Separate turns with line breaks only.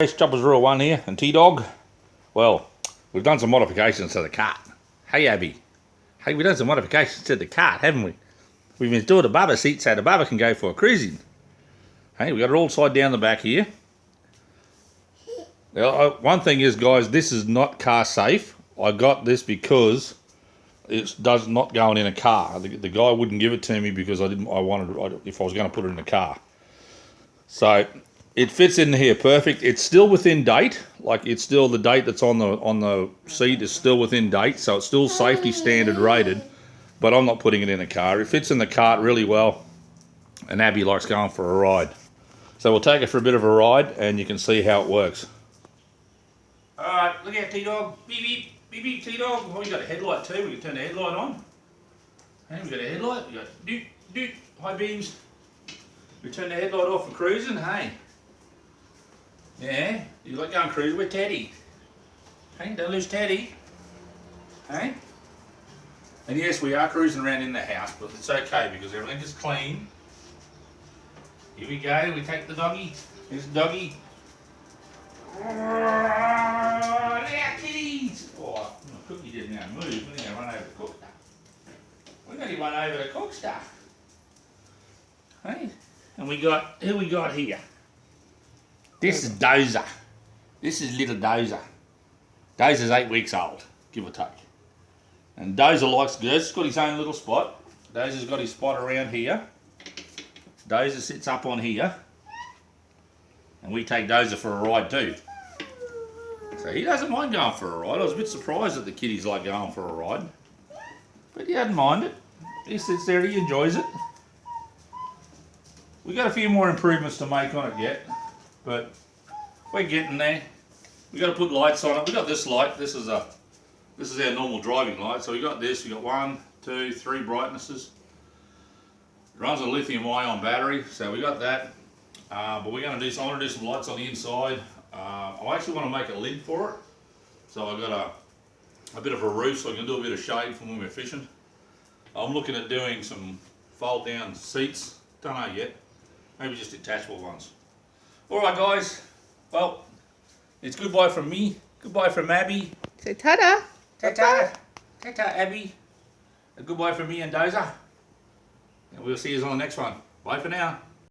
Choppers Rule 1 here, and T-Dog. Well, we've done some modifications to the cart. Hey, Abby. Hey, we've done some modifications to the cart, haven't we? We've installed a bubba seat so the bubba can go for a cruising. Hey, we've got it all side down the back here. Now, one thing is, guys, this is not car safe. I got this because it does not go in a car. The guy wouldn't give it to me because if I was going to put it in a car. So it fits in here perfect. It's still within date. Like, it's still the date that's on the seat is still within date, so it's still safety standard rated. But I'm not putting it in a car. It fits in the cart really well, and Abby likes going for a ride. So we'll take it for a bit of a ride, and you can see how it works. All right, look out, T-Dog. Beep beep, beep beep, T-Dog. Oh, we got a headlight too. We can turn the headlight on. And we got a headlight. We got doot doot high beams. We turn the headlight off for cruising. Hey. Yeah, you like going cruising with Teddy. Hey, don't lose Teddy. Hey. And yes, we are cruising around in the house, but it's okay because everything is clean. Here we go. We take the doggy. Here's the doggy. Look out, kitties! Oh, the cookie didn't now move. We're going to run over the cook stuff. We're going to run over the cook stuff. Hey, and who we got here? This is Dozer. This is little Dozer. Dozer's 8 weeks old, give or take. And Dozer likes girls. He's got his own little spot. Dozer's got his spot around here. Dozer sits up on here. And we take Dozer for a ride too. So he doesn't mind going for a ride. I was a bit surprised that the kiddies like going for a ride. But he doesn't mind it. He sits there, he enjoys it. We've got a few more improvements to make on it yet. But we're getting there. We've got to put lights on it. We've got this light. This is our normal driving light. So we got this. We got 1, 2, 3 brightnesses. It runs a lithium-ion battery. So we got that. But we're going to do. I want to do some lights on the inside. I actually want to make a lid for it. So I've got a bit of a roof, so I can do a bit of shade from when we're fishing. I'm looking at doing some fold-down seats. Don't know yet. Maybe just detachable ones. All right, guys. Well, it's goodbye from me. Goodbye from Abby.
Say ta-da.
Ta-ta. Ta-ta, Abby. And goodbye from me and Dozer. And we'll see you on the next one. Bye for now.